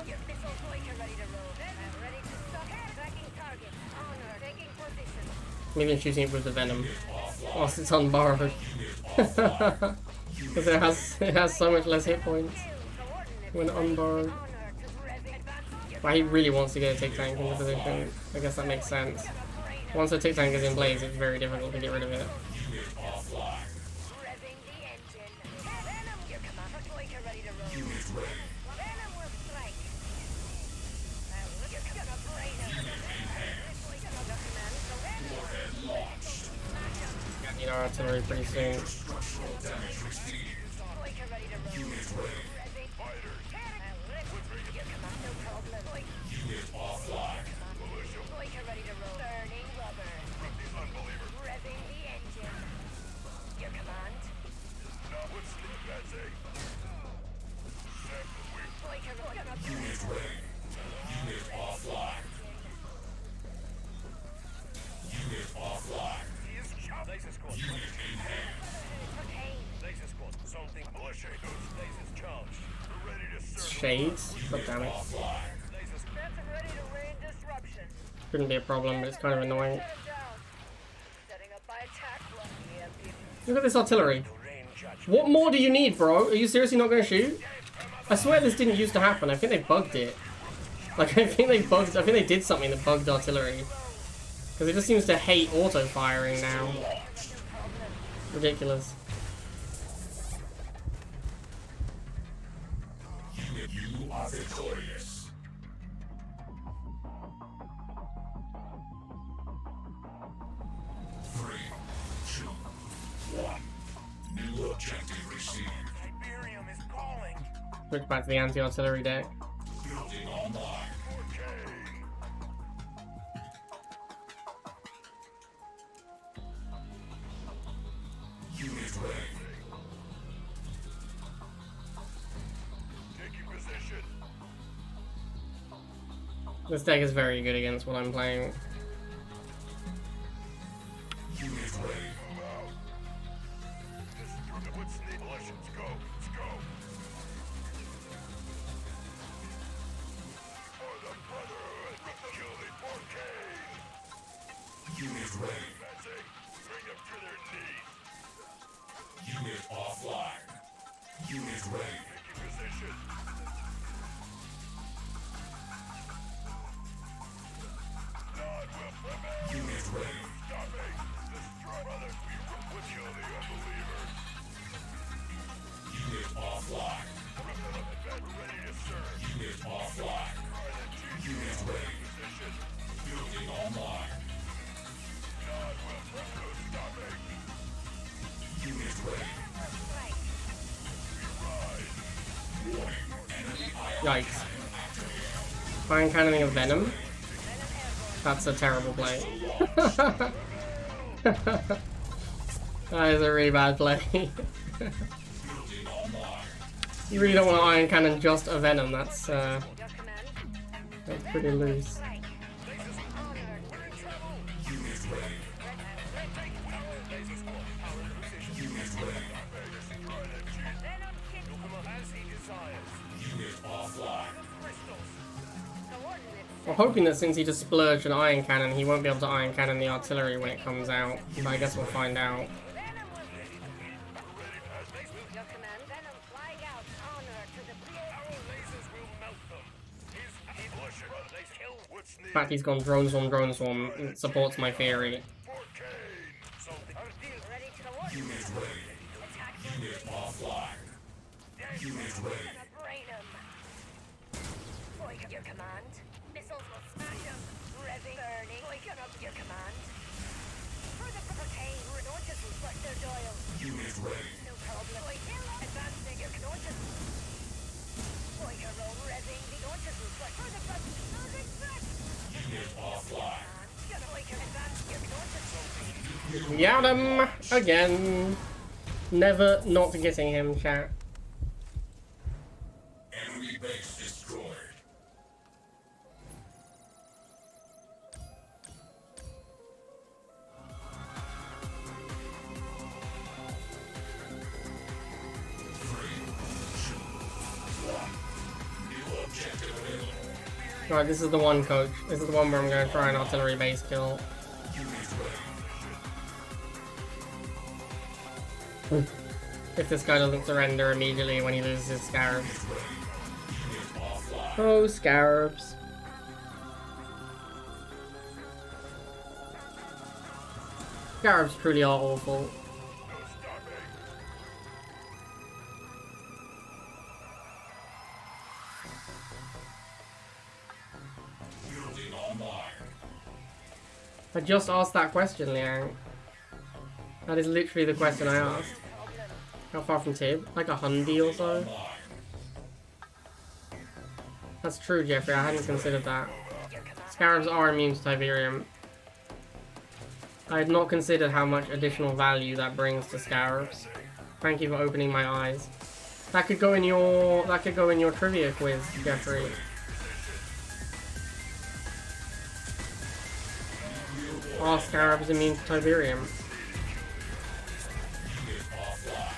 Your missiles, boy, you're ready to roll. I'm ready to stop. Tracking target. Honor. Taking position. I'm even shooting it with the Venom. Whilst it's unborrowed. Because it has so much less hit points when unborrowed. But he really wants to get a Tick Tank into position. I guess that makes sense. Once a Tick Tank is in place, it's very difficult to get rid of it. Revving the engine. Venom, your command. Boy, you're ready to roll. Venom will strike. Now, you're gonna brain him. Boy, you're under command. So Venom. Smash him. Need our Artillery pretty soon. Boy, you're ready to roll. Revving. Now, lift. Your command. No problem. Boy, boy, you're ready to roll. Burning rubber. Revving the engine. Your command. Boy, you're gonna Laser squad. okay. Laser squad. Something. Lasers charged. We're ready to serve. Shades? God damn it. Laser squad. Phantom ready to rain disruption. Shouldn't be a problem, but it's kind of annoying. Shut it down. Setting up by attack block. EMP. Look at this Artillery. Rain judge. What more do you need, bro? Are you seriously not going to shoot? I swear this didn't used to happen. I think they bugged it. Like, I think they did something that bugged Artillery. Because it just seems to hate auto-firing now. Ridiculous. You are victorious. Three, two, one. New objective received. Tiberium is calling. Switch back to the anti-artillery deck. Building online. Unit ready. Taking position. This deck is very good against what I'm playing. Unit ready. What's the militia? Let's go. Let's go. For the Brotherhood. Kill the 4K. Unit ready. Advancing. Bring them to their knees. Unit offline. Unit ready. Taking position. None will prevail. Unit ready. Stopping. Destroy. Brothers, we will kill the unbelievers. Unit offline. Ready to serve. Unit offline. Unit ready. Position. Building online. None will prevail. Stopping. Unit ready. Yikes. Fine cannoning of Venom? That's a terrible play. That is a really bad play. You really don't want to Iron Cannon just a Venom, that's Your command. pretty loose. Strike. Honor. We're in trouble. Unit ready. Unit ready. Venom kick. As he desires. Unit offline. Crystals. Coordinates. I'm hoping that since he just splurged an iron cannon, he won't be able to iron cannon the artillery when it comes out. But I guess we'll find out. Your command, Venom flying out. Honor to the Our lasers will melt them. He's pushing. They kill what's In needed. fact, he's gone drone swarm. It supports my theory. For Kane. So our deal. ready to the war. Unit ready. Attack Unit offline. Unit ready. gonna brain him. Boy, your command. Missiles will smash him. Revving, burning. Boy, up your command. For the Kane, launchers will flush their dial. Unit ready. No problem. Boy, kill him. Advancing your launchers. Boy, roll revving. The launchers will flush. For the front. Unit offline. Boy, advance your launchers. Got him again. Never not getting him, chat. Enemy base destroyed. New objective available. Alright, this is the one, coach. This is the one where I'm going to try an artillery base kill. Unit ready. If this guy doesn't surrender immediately when he loses his scarabs. Unit offline. Oh, scarabs. Scarabs truly are awful. Building online. I just asked that question, Liang. That is literally the question I asked. How far from Tib? Like 100 or so? Online. That's true, Jeffrey. I hadn't considered that. Scarabs are immune to Tiberium. I had not considered how much additional value that brings to Scarabs. Thank you for opening my eyes. That could go in your trivia quiz, Jeffrey. Are Scarabs immune to Tiberium? Unit offline.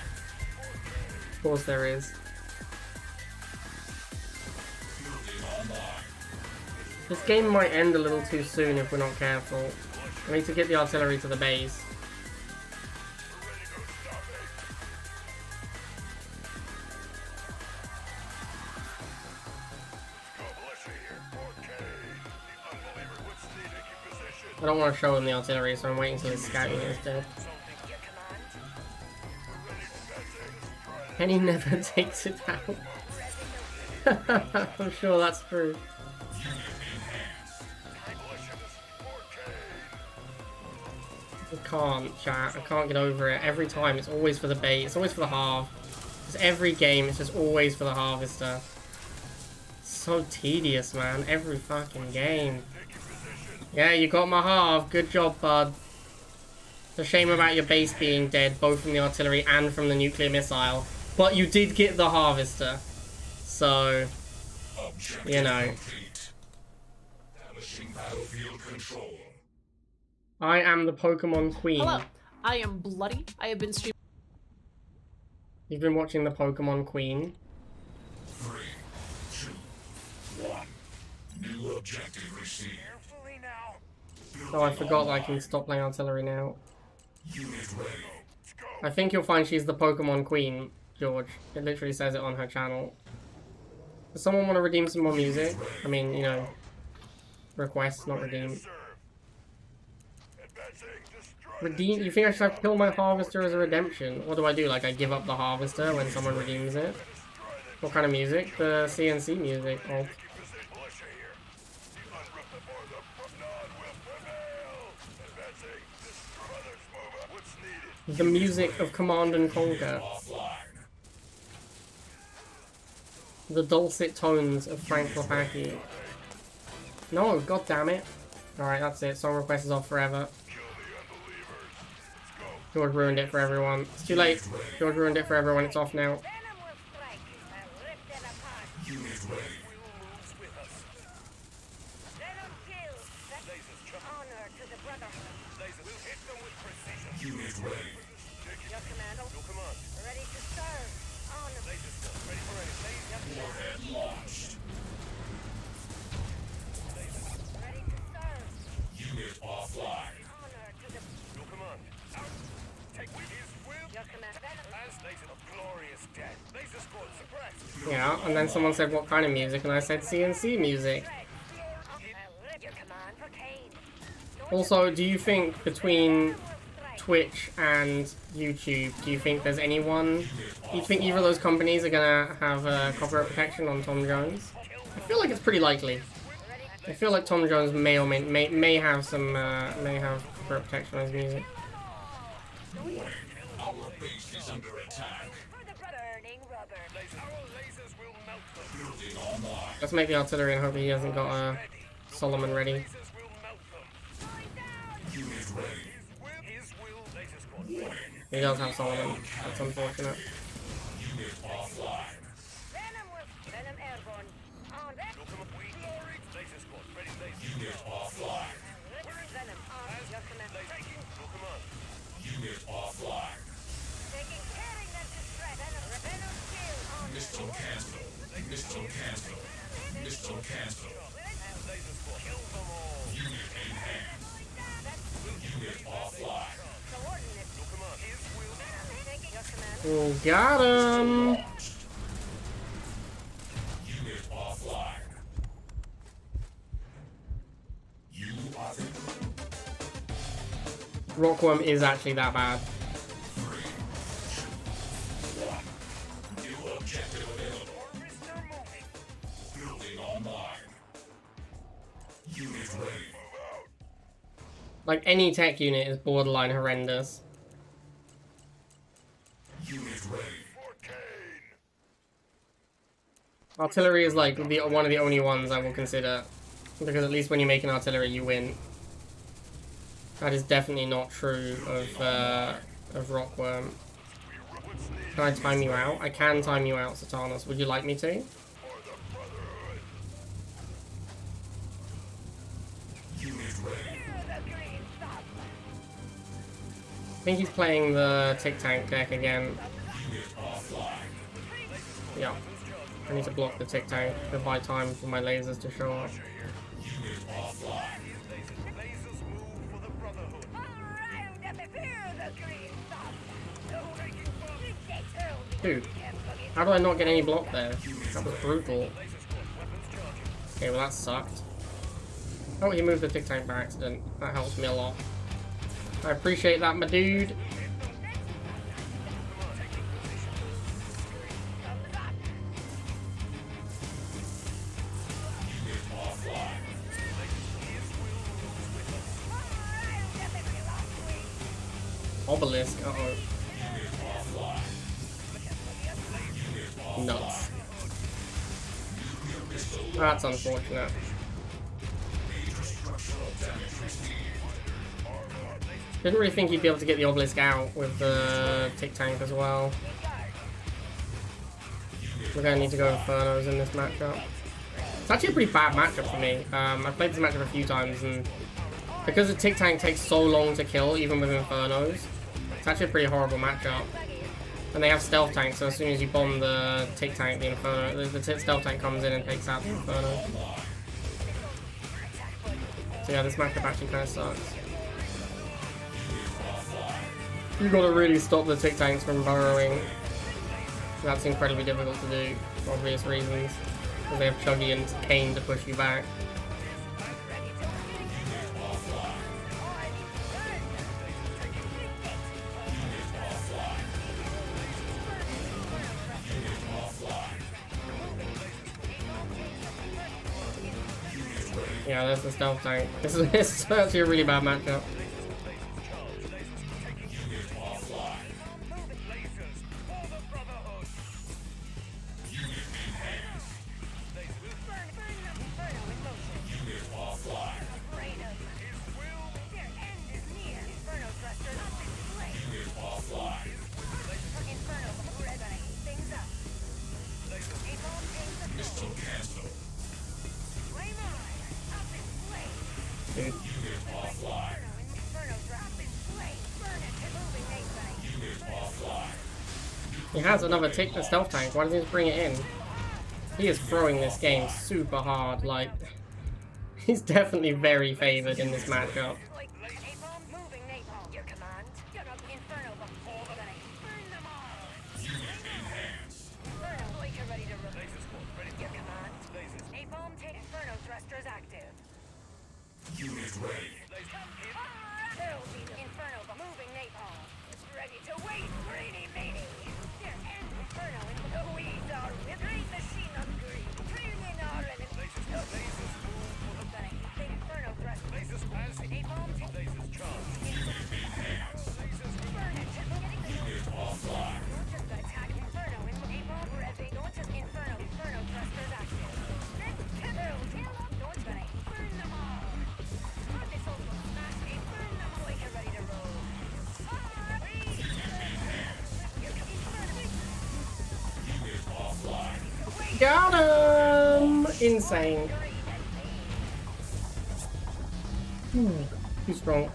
Of course there is. Building online. This game might end a little too soon if we're not careful. I need to get the artillery to the base. I don't want to show him the artillery, so I'm waiting until his scouting is dead. Your command. And he never takes it out. I'm sure that's true. I can't, chat. I can't get over it. Every time, it's always for the bait. It's always for the halve. It's every game, it's just always for the harvester. So tedious, man. Every fucking game. Yeah, you got my halve. Good job, bud. It's a shame about your base being dead, both from the artillery and from the nuclear missile. But you did get the harvester. So, Objective you know. complete. Establishing battlefield control. I am the Pokemon Queen. Hello, I am Bloody. I have been streaming. You've been watching the Pokemon Queen. 3, 2, 1. New objective received. Carefully now. Oh, I forgot that I can stop playing artillery now. Unit ready. I think you'll find she's the Pokemon Queen, George. It literally says it on her channel. Does someone want to redeem some more music? I mean, you know, request, not redeem. Redeem? You think I should have killed my harvester as a redemption? What do I do? Like, I give up the harvester when someone redeems it? What kind of music? The CNC music. Oh. The music of Command and Conquer. Offline. The dulcet tones of Frank Lopacki. No, god damn it. Alright, that's it. Song request is off forever. George ruined it for everyone. It's too late. George ruined it for everyone. It's off now. Venom will strike and rip them apart. Unit ready. Venom kills. Honor to the Brotherhood. We'll hit them with precision. Unit ready. Your command. No command. Ready to serve. Honor. Laser stuff. Ready for anything. Warhead launched. dead. Laser squad suppressed. Yeah, and then someone said what kind of music, and I said CNC music. Your command for Kane. Also, do you think between Twitch and YouTube, do you think there's anyone, do you think either of those companies are gonna have copyright protection on Tom Jones? I feel like it's pretty likely. I feel like Tom Jones may or may have some may have copyright protection on his music. Our base is under attack. For the burning rubber. Our lasers will melt them. Building online. Let's make the artillery and hope he hasn't got Solomon ready. Lasers will melt them. Unit ready. His will. Laser squad. He does have Solomon. That's unfortunate. Unit offline. Venom airborne. On that. Look 'em up. We glory. Laser squad. Ready. Laser. Unit offline. Venom on your command. Taking. Look 'em up. Unit offline. Carrying that distress. Venom shield on. Missile cancel. Missile cancel. Missile cancel. Laser squad. Kill them all. Unit enhanced. Unit offline. Coordinates. Look 'em up. His will. Taking your command. Oh, got him! Launched. Unit offline. You are the Rockworm is actually that bad. 3, 2, 1. New objective available. Mr. Moving. Building online. Unit ready. Like, any tech unit is borderline horrendous. Unit ready. For Kane. Artillery is like one of the only ones I will consider, because at least when you make an artillery, you win. That is definitely not true of Rockworm. Can I time you out? I can time you out, Satanas. Would you like me to? Unit ready. I think he's playing the Tic Tank deck again. Unit offline. Yeah. I need to block the Tic Tank to buy time for my lasers to show up. Unit offline. Lasers move for the Brotherhood. Round up the fear the green stuff. Dude, how do I not get any block there? That was brutal. Okay, well that sucked. Oh, he moved the Tic Tank by accident. That helps me a lot. I appreciate that, my dude. Obelisk, uh-oh. Nuts. That's unfortunate. Didn't really think he'd be able to get the Obelisk out with the Tic Tank as well. We're gonna need to go Infernos in this matchup. It's actually a pretty bad matchup for me. I've played this matchup a few times, and because the Tic Tank takes so long to kill, even with Infernos, it's actually a pretty horrible matchup. And they have Stealth Tanks, so as soon as you bomb the Tic Tank, the Inferno, the Stealth Tank comes in and takes out the Inferno. So yeah, this matchup actually kind of sucks. You gotta really stop the Tic Tanks from burrowing. That's incredibly difficult to do, for obvious reasons. Because they have Chuggy and Kane to push you back. Yeah, that's the Stealth Tank. This is actually a really bad matchup. Dude. He has another Stealth Tank. Why doesn't he just bring it in? He is throwing this game super hard. Like, he's definitely very favored in this matchup. Boinker ready to roll. Laser squad, ready for Your command. lasers. Napalm take Inferno thrusters active. Unit ready. Laser. Hell needle. Inferno moving napalm. Ready to wait. Greeny meanie. There end Inferno in the weeds are with great machine on green. Trillion are in it. Lasers. Lasers move for the Bang. Take Inferno thrusters. laser squad. Napalm take Lasers charge. Lasers burn it. Unit offline. Launchers got attack Inferno in napalm revving. Launchers Inferno. Inferno thrusters active. Let's kill them. Launch gonna burn them all. Our missiles will smash a burn them. Boinker ready to roll. Unit offline. Got him! Insane. Too strong.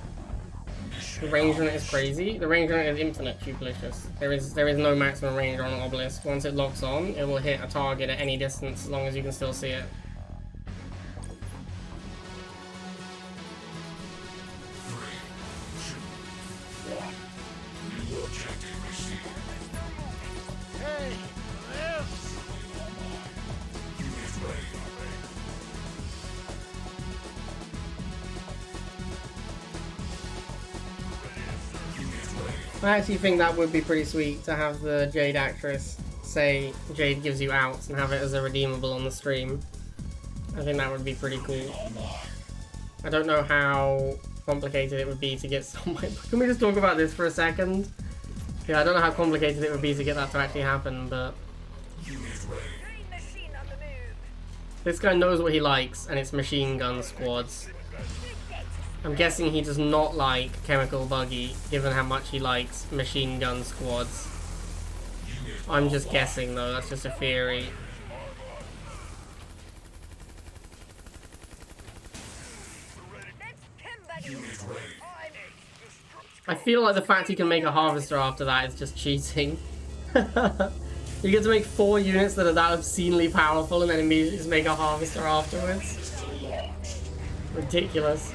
The range on it is crazy. The range on it is infinite, Tubelicious. There is no maximum range on an Obelisk. Once it locks on, it will hit a target at any distance as long as you can still see it. New objective received. Unit ready. I actually think that would be pretty sweet to have the Jade actress say Jade gives you outs and have it as a redeemable on the stream. I think that would be pretty cool. I don't know how complicated it would be to get someone. Can we just talk about this for a second? Yeah, I don't know how complicated it would be to get that to actually happen, but Unit ready. Green machine on the move. this guy knows what he likes, and it's machine gun squads. I'm guessing he does not like Chemical Buggy, given how much he likes machine gun squads. I'm just guessing though, that's just a theory. Unit ready. I feel like the fact he can make a harvester after that is just cheating. You get to make 4 units that are that obscenely powerful and then immediately just make a harvester afterwards. Ridiculous.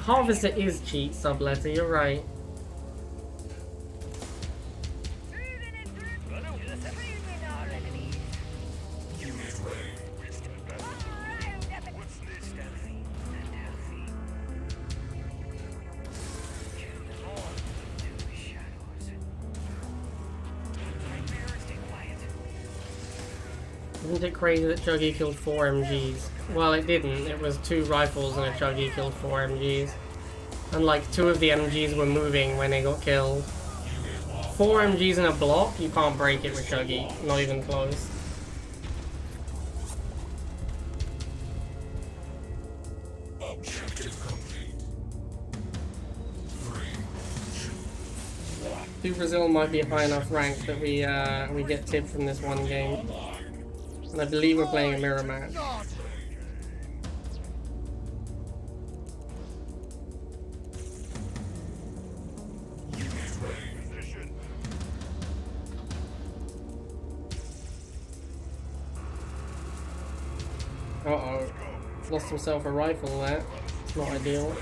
Harvester is cheat, Subletter, you're right. Unit ready. Isn't it crazy that Chuggy killed 4 MGs? Well, it didn't. It was 2 rifles and a Chuggy killed 4 MGs. And like 2 of the MGs were moving when they got killed. 4 MGs in a block, you can't break it with Chuggy. Not even close. Objective complete. 3, 2, Do Brazil might be a high enough rank that we get tipped from this one game. And I believe we're playing a mirror match. Uh-oh. Lost himself a rifle there. It's not ideal.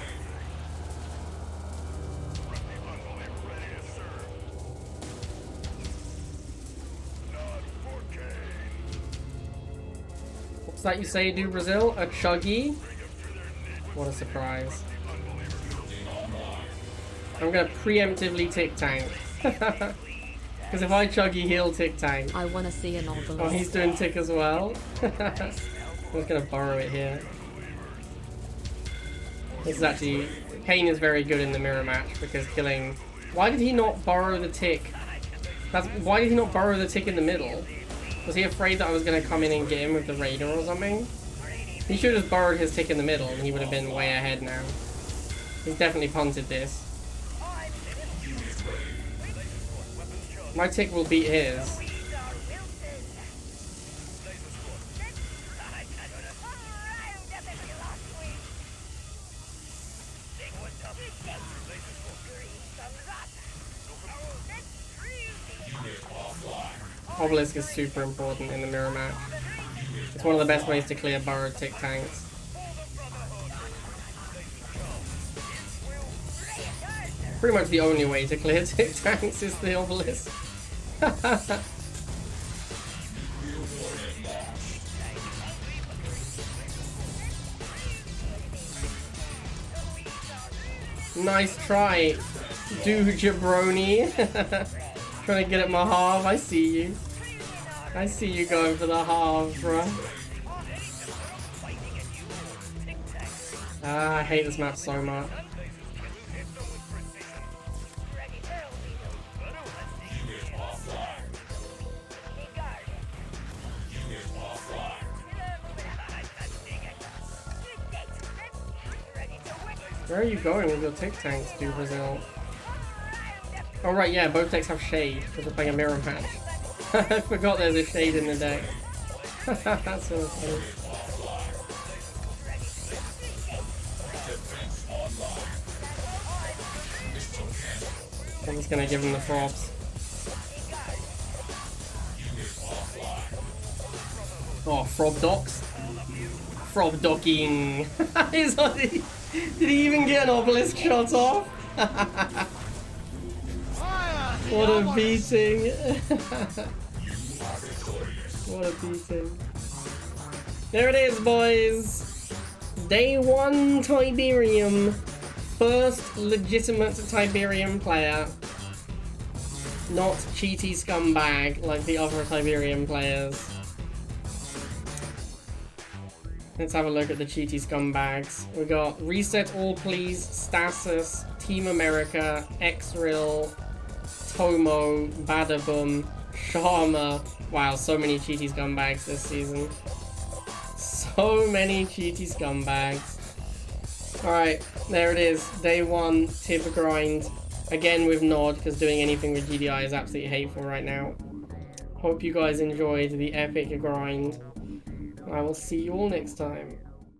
What's that you say, do Brazil? A chuggy? What a surprise. I'm gonna preemptively tick tank. Because if I chuggy, he'll tick tank. I want to see an obelisk. Oh, he's doing tick as well? I'm just gonna borrow it here. This is actually... Kane is very good in the mirror match because killing... Why did he not borrow the tick? Why did he not borrow the tick in the middle? Was he afraid that I was gonna come in and get him with the raider or something? He should have borrowed his tick in the middle and he would have been way ahead now. He's definitely punted this. My tick will beat his. unit offline. Obelisk is super important in the mirror match. It's one of the best ways to clear burrowed tick tanks. Pretty much the only way to clear tick tanks is the Obelisk. Nice try, dude jabroni. Trying to get at my halve. I see you. I see you going for the halve, bruh. Ah, I hate this map so much. Where are you going with your tick tanks, dude, Brazil? Oh right, yeah, both decks have shade, because we're playing a mirror match. I forgot there's a shade in the deck. That's so funny. I'm just gonna give him the frobs. Oh, frob docks? Frob docking. Did he even get an obelisk shot off? What a beating. What a beating. There it is, boys. Day 1 Tiberium. First legitimate Tiberium player. Not cheaty scumbag like the other Tiberium players. Let's have a look at the cheaty scumbags. We got Reset All Please, Stasis, Team America, Xril, Tomo, Badaboom, Sharma. Wow, so many cheaty scumbags this season. So many cheaty scumbags. Alright, there it is. Day 1, Tib grind. Again with Nod, because doing anything with GDI is absolutely hateful right now. Hope you guys enjoyed the epic grind. I will see you all next time.